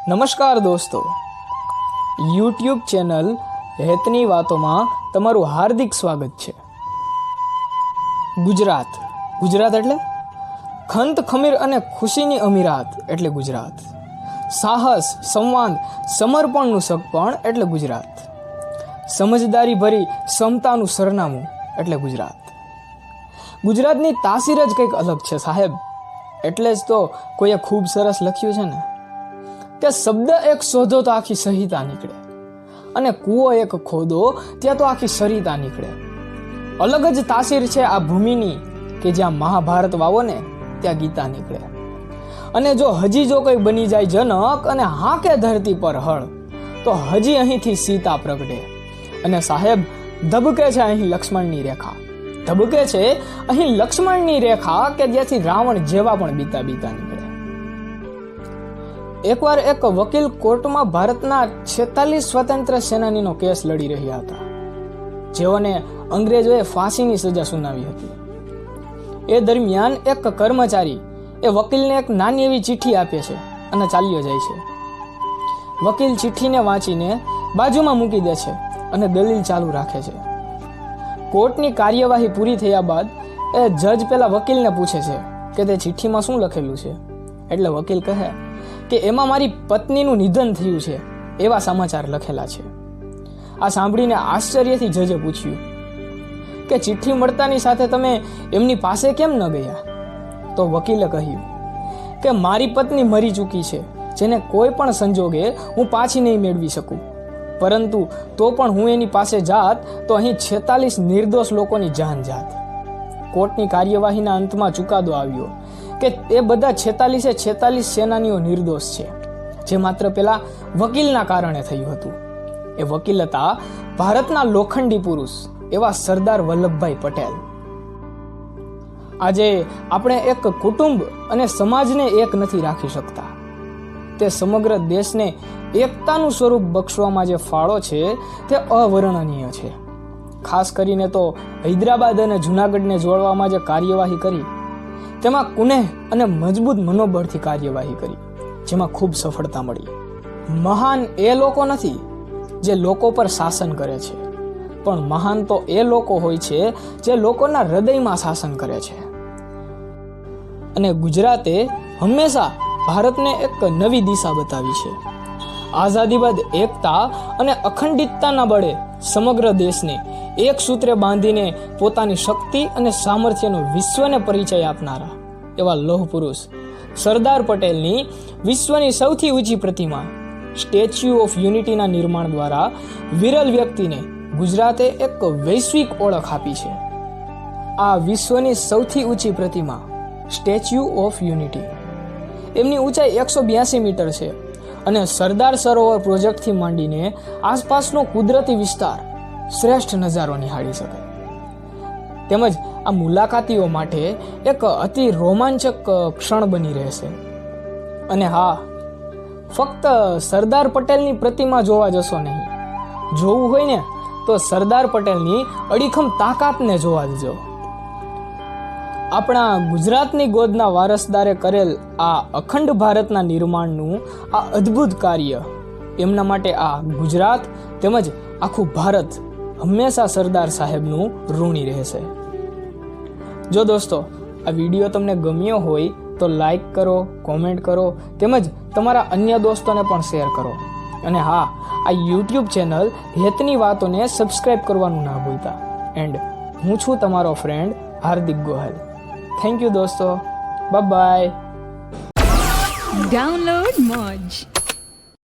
નમસ્કાર દોસ્તો, YouTube channel હેતની વાતોમાં તમારું હાર્દિક સ્વાગત છે. ગુજરાત એટલે ખંત ખમીર અને ખુશીની અમીરાત એટલે ગુજરાત. સાહસ, સંવાદ, સમર્પણનું સગપણ એટલે ગુજરાત. સમજદારી ભરી સમતાનું સરનામું એટલે ગુજરાત. ગુજરાતની તાસીર જ કંઈક અલગ છે સાહેબ. એટલે જ તો કોઈએ ખૂબ સરસ લખ્યું છે ને કે શબ્દ એક શોધો તો આખી સંહિતા નીકળે, અને કૂવો એક ખોદો ત્યાં તો આખી સરિતા નીકળે. અલગ જ તાસીર છે આ ભૂમિની કે જ્યાં મહાભારત વાવો ને ત્યાં ગીતા નીકળે. અને જો હજી જો કોઈ બની જાય જનક અને હાકે ધરતી પર હળ, તો હજી અહીંથી સીતા પ્રગટે. અને સાહેબ ધબકે છે અહીં લક્ષ્મણની રેખા, ધબકે છે અહીં લક્ષ્મણની રેખા કે જ્યાંથી રાવણ જેવા પણ બીતા નીકળે. એકવાર એક વકીલ કોર્ટમાં ભારતના 46 સ્વતંત્ર સેનાનીનો કેસ લડી રહ્યા હતા, જેઓને અંગ્રેજોએ ફાંસીની સજા સુનાવી હતી. એ દરમિયાન એક કર્મચારી એ વકીલને એક નાની એવી ચિઠ્ઠી આપે છે અને ચાલ્યો જાય છે. વકીલ ચિઠ્ઠીને વાંચીને બાજુમાં મૂકી દે છે અને દલીલ ચાલુ રાખે છે. કોર્ટની કાર્યવાહી પૂરી થયા બાદ એ જજ પેલા વકીલને પૂછે છે કે તે ચિઠ્ઠીમાં શું લખેલું છે. એટલે વકીલ કહે કે એમાં મારી પત્નીનું નિધન થયું છે એવા સમાચાર લખેલા છે. આ સાંભળીને આશ્ચર્યથી જજે પૂછ્યું કે ચિઠ્ઠી મળતાની સાથે તમે એમની પાસે કેમ ન ગયા? તો વકીલે કહ્યું કે મારી પત્ની મરી ચૂકી છે, જેને કોઈ પણ સંજોગે હું પાછી નહીં મેળવી શકું. પરંતુ તો પણ હું એની પાસે જાત તો અહીં 46 નિર્દોષ લોકોની જાન જાત. કોર્ટની કાર્યવાહીના અંતમાં ચુકાદો આવ્યો કે એ બધા 46 સેનાનીઓ નિર્દોષ છે, જે માત્ર પેલા વકીલના કારણે થયું હતું. એ વકીલ હતા ભારતના લોખંડી પુરુષ એવા સરદાર વલ્લભભાઈ પટેલ. આજે આપણે એક કુટુંબ અને સમાજને એક નથી રાખી શકતા. તે સમગ્ર દેશને એકતાનું સ્વરૂપ બક્ષવામાં જે ફાળો છે તે અવર્ણનીય છે. ખાસ કરીને તો હૈદરાબાદ અને જૂનાગઢને જોડવામાં જે કાર્યવાહી કરી, તેમાં કુનેહ અને મજબૂત મનોબળથી કાર્યવાહી કરી, જેમાં ખૂબ સફળતા મળી. મહાન એ લોકો નથી જે લોકો પર શાસન કરે છે, પણ મહાન તો એ લોકો હોય છે જે લોકોના હૃદયમાં શાસન કરે છે. અને ગુજરાતે હંમેશા ભારતને એક નવી દિશા બતાવી છે. આઝાદી બાદ એકતા અને અખંડિતતાના બળે સમગ્ર દેશને એક સૂત્રે બાંધીને પોતાની શક્તિ અને સામર્થ્યનો વિશ્વને પરિચય આપનારા એવા લોહ પુરુષ સરદાર પટેલની વિશ્વની સૌથી ઊંચી પ્રતિમા સ્ટેચ્યુ ઓફ યુનિટીના નિર્માણ દ્વારા વિરલ વ્યક્તિને ગુજરાતે એક વૈશ્વિક ઓળખ આપી છે. આ વિશ્વની સૌથી ઊંચી પ્રતિમા સ્ટેચ્યુ ઓફ યુનિટી, એમની ઊંચાઈ 182 મીટર છે અને સરદાર સરોવર પ્રોજેક્ટથી માંડીને આસપાસનો કુદરતી વિસ્તાર શ્રેષ્ઠ નજારો નિહાળી શકે. તેમજ આ મુલાકાતીઓ માટે એક અતિ રોમાંચક ક્ષણ બની રહેશે. અને હા, ફક્ત સરદાર પટેલની પ્રતિમા જોવા જશો નહીં, જોવું હોય ને તો સરદાર પટેલની અડીખમ તાકાતને જોવા જજો. આપણા ગુજરાતની ગોદના વારસદારે કરેલ આ અખંડ ભારતના નિર્માણનું આ અદ્ભુત કાર્ય, એમના માટે આ ગુજરાત તેમજ આખું ભારત હંમેશા સરદાર સાહેબનું ઋણી રહેશે. જો દોસ્તો આ વિડીયો તમને ગમ્યો હોય તો લાઈક કરો, કોમેન્ટ કરો, તેમજ તમારા અન્ય દોસ્તોને પણ શેર કરો. અને હા, આ યુટ્યુબ ચેનલ હેતની વાતોને સબસ્ક્રાઇબ કરવાનું ના ભૂલતા. એન્ડ હું છું તમારો friend Hardik Gohel. Thank you દોસ્તો. Bye bye. Download Moj.